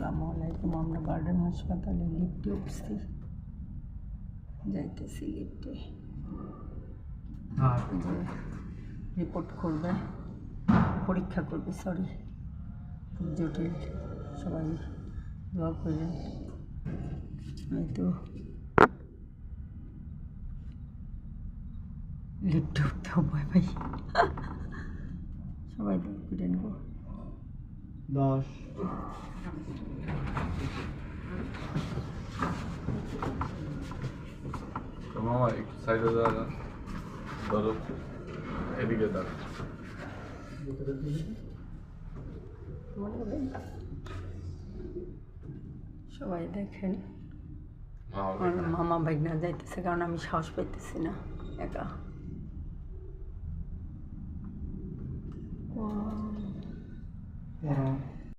আসসালামু আলাইকুম। আমরা গার্ডেন হাসপাতালে লিফটে উঠছি, যাইতেছি লিফটে। যে রিপোর্ট করবে, পরীক্ষা করবে, সরি, খুব জটিল। সবাই দোয়া করবেন। হয়তো লিফটে উঠতেও ভয় পাই। সবাই দোয়া করেন গো। 10 মামা একটু সাইডে দাঁড়া, ধরো এদিকে দাঁড়া। সবাই দেখেন মামা আমার মামা ভাইগনা যাইতেছে, কারণ আমি সাহস পাইতেছি না একা। Wow.